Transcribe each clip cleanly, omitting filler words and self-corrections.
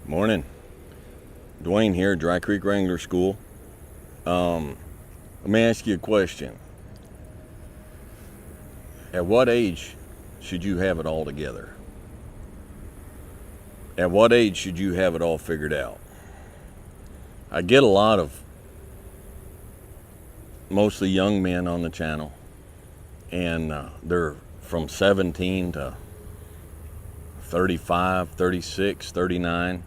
Morning. Dwayne here, Dry Creek Wrangler School. Let me ask you a question. At what age should you have it all together? At what age should you have it all figured out? I get a lot of mostly young men on the channel, and they're from 17 to 35, 36, 39,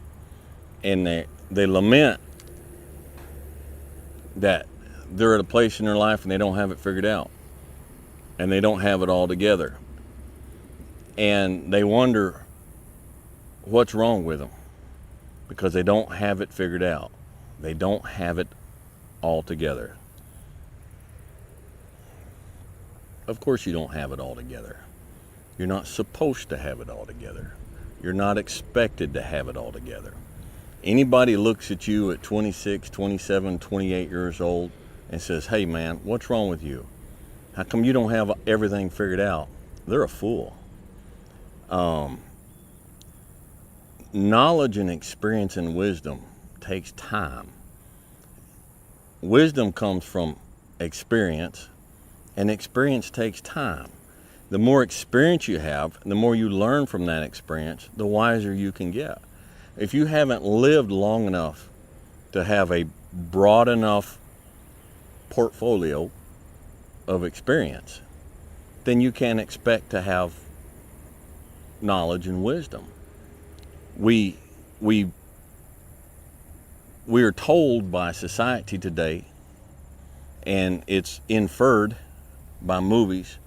and they lament that they're at a place in their life and they don't have it figured out, and they don't have it all together, and they wonder what's wrong with them because they don't have it figured out. They don't have it all together. Of course you don't have it all together. You're not supposed to have it all together. You're not expected to have it all together. Anybody looks at you at 26, 27, 28 years old and says, "Hey man, what's wrong with you? How come you don't have everything figured out?" They're a fool. Knowledge and experience and wisdom takes time. Wisdom comes from experience, and experience takes time. The more experience you have, the more you learn from that experience, the wiser you can get. If you haven't lived long enough to have a broad enough portfolio of experience, then you can't expect to have knowledge and wisdom. We are told by society today, and it's inferred by movies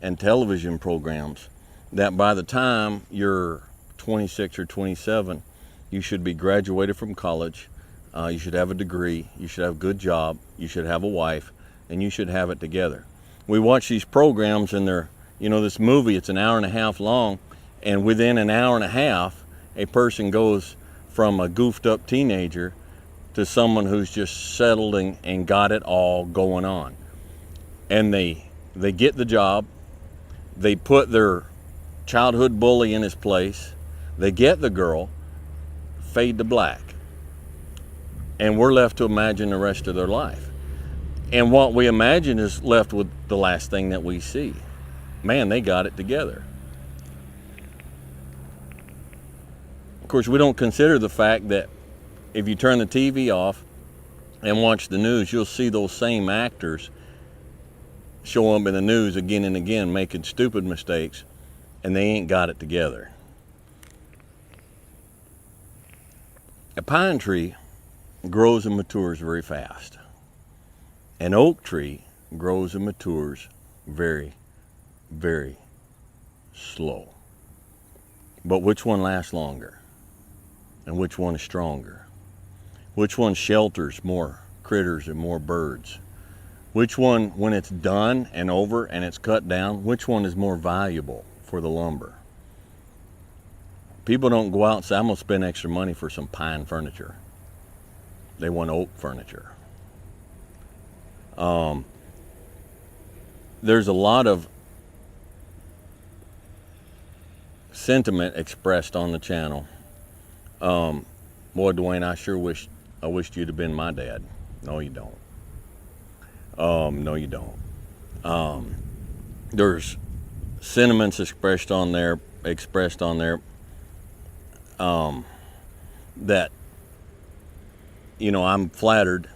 and television programs, that by the time you're 26 or 27, you should be graduated from college, you should have a degree, you should have a good job, you should have a wife, and you should have it together. We watch these programs and this movie, it's an hour and a half long, and within an hour and a half, a person goes from a goofed up teenager to someone who's just settled and got it all going on. And they get the job, they put their childhood bully in his place, they get the girl, fade to black, and we're left to imagine the rest of their life. And what we imagine is left with the last thing that we see. Man, they got it together. Of course, we don't consider the fact that if you turn the TV off and watch the news, you'll see those same actors show up in the news again and again making stupid mistakes, and they ain't got it together. A pine tree grows and matures very fast. An oak tree grows and matures very, very slow. But which one lasts longer? And which one is stronger? Which one shelters more critters and more birds? Which one, when it's done and over and it's cut down, which one is more valuable for the lumber? People don't go out and say, "I'm going to spend extra money for some pine furniture." They want oak furniture. There's a lot of sentiment expressed on the channel. Boy, Dwayne, I wished you'd have been my dad. No, you don't. No, you don't. There's sentiments expressed on there, that, I'm flattered,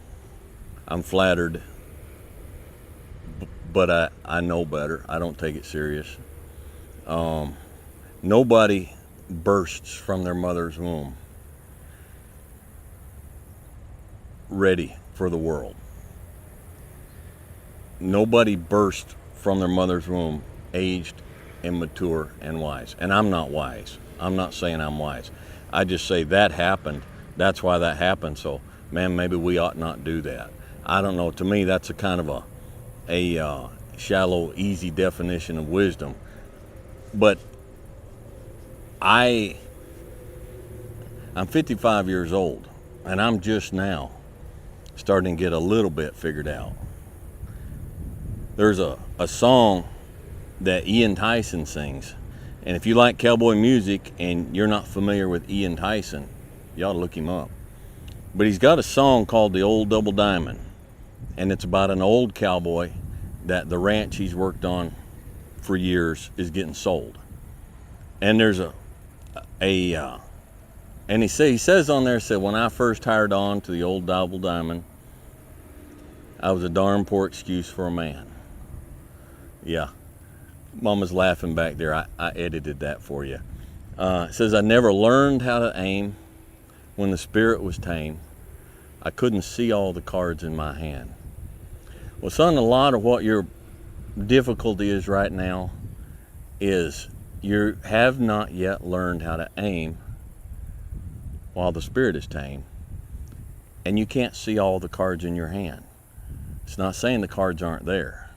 but I know better. I don't take it serious. Nobody bursts from their mother's womb ready for the world. Nobody bursts from their mother's womb aged and mature and wise. And I'm not wise. I'm not saying I'm wise. I just say that happened. That's why that happened. So, man, maybe we ought not do that. I don't know. To me, that's a kind of a shallow, easy definition of wisdom. But I'm 55 years old, and I'm just now starting to get a little bit figured out. There's a song that Ian Tyson sings, and if you like cowboy music and you're not familiar with Ian Tyson, You ought to look him up. But he's got a song called The Old Double Diamond, and it's about an old cowboy that the ranch he's worked on for years is getting sold. And there's and he says on there, said, when I first hired on to the Old Double Diamond, I was a darn poor excuse for a man. Yeah, Mama's laughing back there. I edited that for you. It says, I never learned how to aim when the spirit was tame. I couldn't see all the cards in my hand. Well, son, a lot of what your difficulty is right now is you have not yet learned how to aim while the spirit is tame, and you can't see all the cards in your hand. It's not saying the cards aren't there.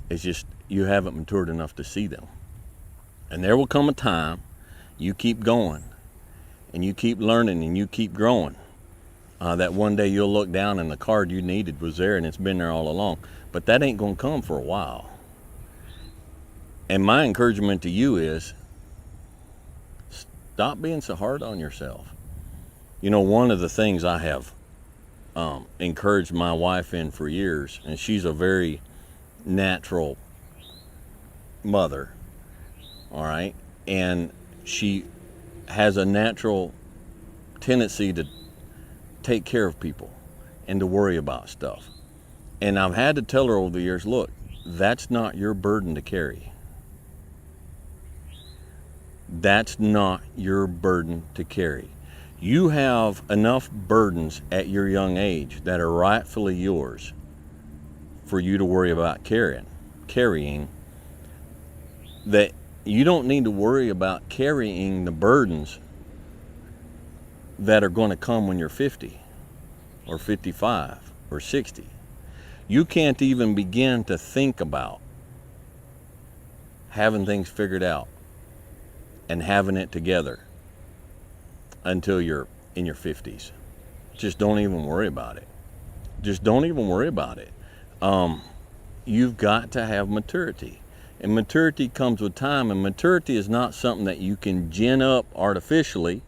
It's just you haven't matured enough to see them. And there will come a time, you keep going, and you keep learning, and you keep growing, that one day you'll look down and the card you needed was there, and it's been there all along. But that ain't going to come for a while. And my encouragement to you is, stop being so hard on yourself. You know, one of the things I have encouraged my wife in for years, and she's a very natural mother, all right? And she has a natural tendency to take care of people and to worry about stuff. And I've had to tell her over the years, look, that's not your burden to carry. That's not your burden to carry. You have enough burdens at your young age that are rightfully yours for you to worry about carrying, that you don't need to worry about carrying the burdens that are going to come when you're 50 or 55 or 60. You can't even begin to think about having things figured out and having it together until you're in your 50s. Just don't even worry about it. Just don't even worry about it. You've got to have maturity. And maturity comes with time, and maturity is not something that you can gin up artificially.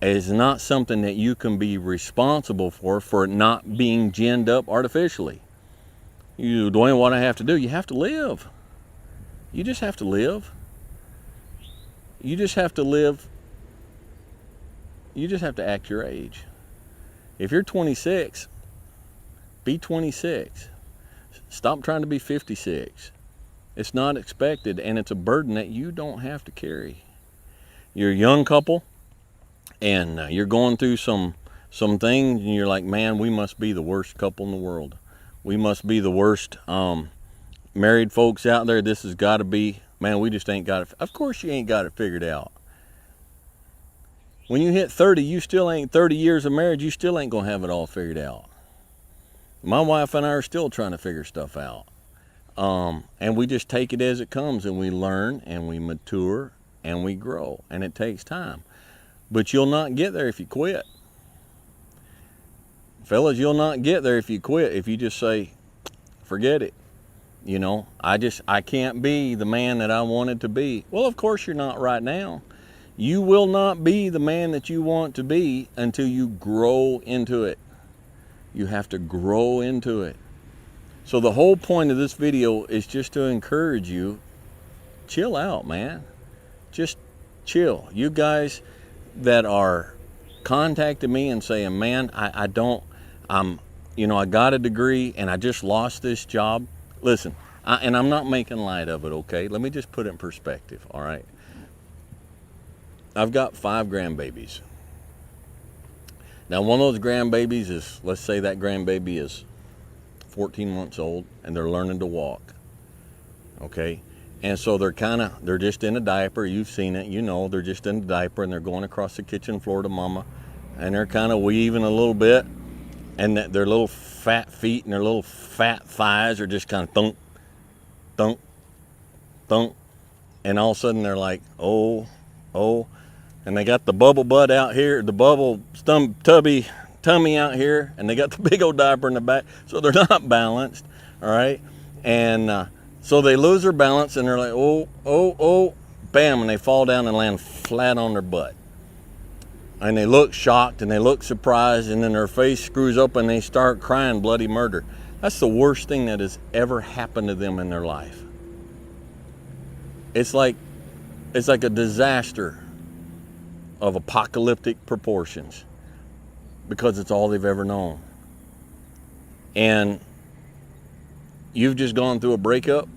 It's not something that you can be responsible for it not being ginned up artificially. Dwayne, what I have to do? You have to live. You just have to live. You just have to live. You just have to act your age. If you're 26, be 26. Stop trying to be 56. It's not expected, and it's a burden that you don't have to carry. You're a young couple, and you're going through some things, and you're like, man, we must be the worst couple in the world. We must be the worst married folks out there. This has got to be, man, we just ain't got it. Of course you ain't got it figured out. When you hit 30, you still ain't 30 years of marriage, you still ain't going to have it all figured out. My wife and I are still trying to figure stuff out. And we just take it as it comes, and we learn, and we mature, and we grow, and it takes time. But you'll not get there if you quit. Fellas, you'll not get there if you quit, if you just say, forget it. You know, I can't be the man that I wanted to be. Well, of course you're not right now. You will not be the man that you want to be until you grow into it. You have to grow into it. So the whole point of this video is just to encourage you, chill out, man. Just chill. You guys that are contacting me and saying, man, I got a degree and I just lost this job. Listen, and I'm not making light of it, okay? Let me just put it in perspective, all right? I've got 5 grandbabies. Now, one of those grandbabies is, let's say that grandbaby is 14 months old and they're learning to walk, okay? And so they're just in a diaper. You've seen it, you know, they're just in a diaper and they're going across the kitchen floor to mama, and they're kind of weaving a little bit, and their little fat feet and their little fat thighs are just kind of thunk, thunk, thunk, and all of a sudden they're like, oh, and they got the bubble butt out here, the bubble tubby tummy out here, and they got the big old diaper in the back, so they're not balanced, all right? And so they lose their balance, and they're like, oh, bam, and they fall down and land flat on their butt. and they look shocked and they look surprised, and then their face screws up and they start crying bloody murder. That's the worst thing that has ever happened to them in their life. It's like a disaster of apocalyptic proportions, because it's all they've ever known. And you've just gone through a breakup,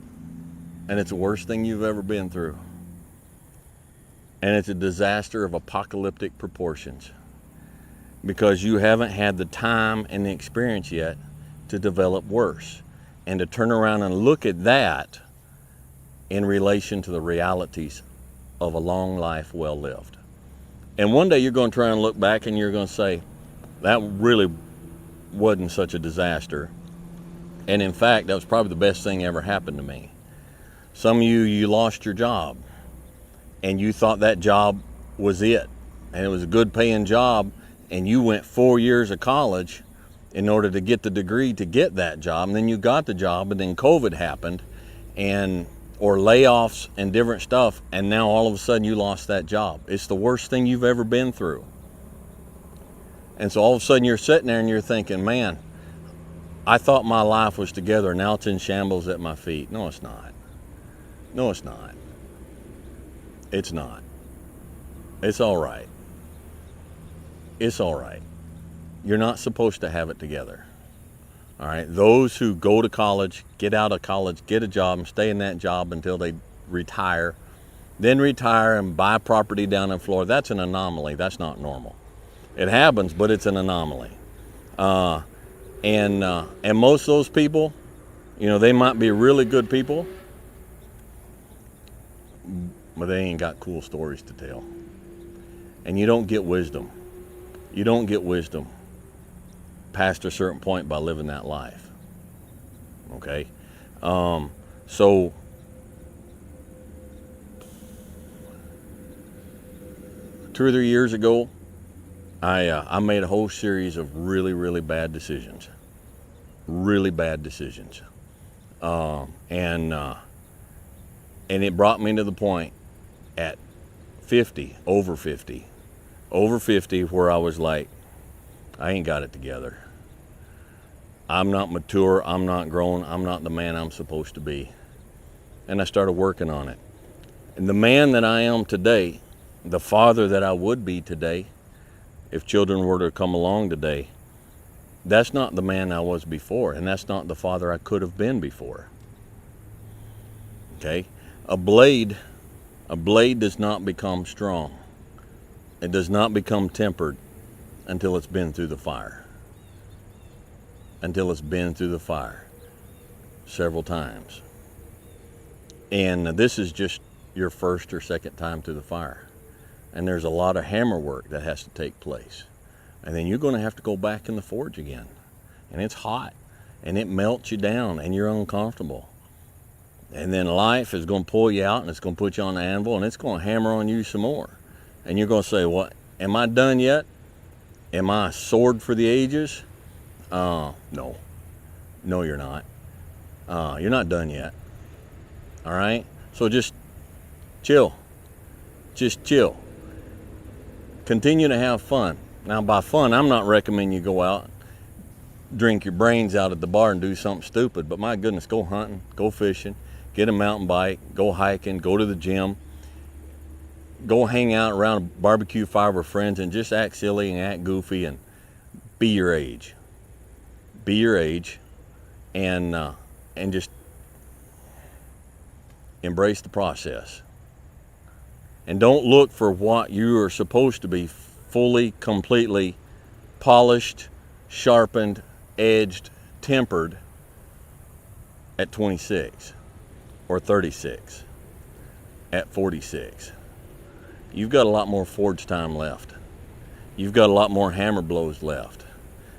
and it's the worst thing you've ever been through. And it's a disaster of apocalyptic proportions, because you haven't had the time and the experience yet to develop worse, and to turn around and look at that in relation to the realities of a long life well lived. And one day you're going to try and look back and you're going to say, that really wasn't such a disaster. And in fact, that was probably the best thing ever happened to me. Some of you lost your job, and you thought that job was it, and it was a good paying job, and you went 4 years of college in order to get the degree to get that job, and then you got the job, and then COVID happened, or layoffs and different stuff, and now all of a sudden you lost that job. It's the worst thing you've ever been through. And so all of a sudden you're sitting there and you're thinking, man, I thought my life was together, now it's in shambles at my feet. No, it's not. No, it's not. It's not. It's all right. It's all right. You're not supposed to have it together. All right. Those who go to college, get out of college, get a job, and stay in that job until they retire, then retire and buy property down in Florida, that's an anomaly. That's not normal. It happens, but it's an anomaly. And most of those people, they might be really good people, but they ain't got cool stories to tell. And you don't get wisdom. You don't get wisdom past a certain point by living that life. Okay? So two or 3 years ago, I made a whole series of really, really bad decisions. Really bad decisions. And it brought me to the point at 50, over 50, where I was like, I ain't got it together. I'm not mature, I'm not grown, I'm not the man I'm supposed to be. And I started working on it. And the man that I am today, the father that I would be today, if children were to come along today, that's not the man I was before, and that's not the father I could have been before. Okay? A blade does not become strong. It does not become tempered until it's been through the fire. Until it's been through the fire several times. And this is just your first or second time through the fire. And there's a lot of hammer work that has to take place. And then you're going to have to go back in the forge again. And it's hot. And it melts you down. And you're uncomfortable. And then life is going to pull you out. And it's going to put you on the anvil. And it's going to hammer on you some more. And you're going to say, what? Am I done yet? Am I a sword for the ages? No. No, you're not. You're not done yet. All right? So just chill. Just chill. Continue to have fun. Now, by fun, I'm not recommending you go out, drink your brains out at the bar and do something stupid. But my goodness, go hunting, go fishing, get a mountain bike, go hiking, go to the gym, go hang out around a barbecue fire with friends and just act silly and act goofy and be your age. Be your age and just embrace the process. And don't look for what you are supposed to be fully, completely polished, sharpened, edged, tempered at 26 or 36, at 46. You've got a lot more forge time left. You've got a lot more hammer blows left.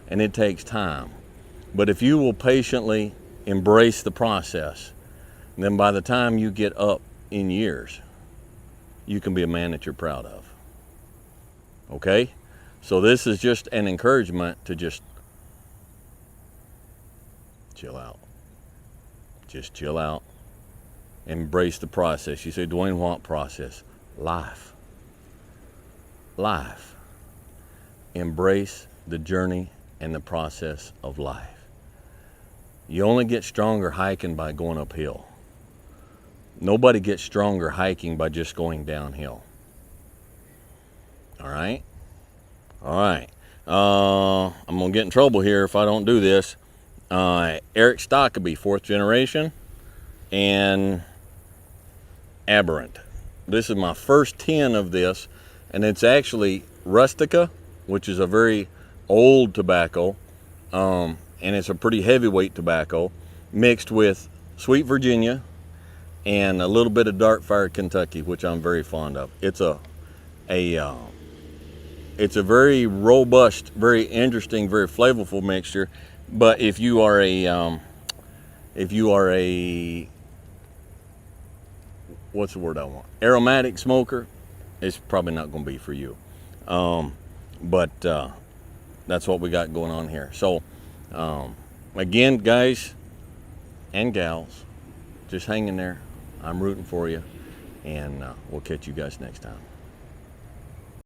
And it takes time. But if you will patiently embrace the process, then by the time you get up in years, you can be a man that you're proud of. Okay? So this is just an encouragement to just chill out. Just chill out. Embrace the process. You say, Dwayne, what process? Life. Life. embrace the journey and the process of life. You only get stronger hiking by going uphill. Nobody gets stronger hiking by just going downhill. All right? All right. I'm going to get in trouble here if I don't do this. Eric Stockeby, 4th generation, and Aberrant. This is my first 10 of this, and it's actually Rustica, which is a very old tobacco, and it's a pretty heavyweight tobacco, mixed with Sweet Virginia and a little bit of Dark Fire Kentucky, which I'm very fond of. It's a very robust, very interesting, very flavorful mixture. But if you are a what's the word I want? Aromatic smoker, it's probably not going to be for you. But that's what we got going on here. So again, guys and gals, just hang in there. I'm rooting for you, and we'll catch you guys next time.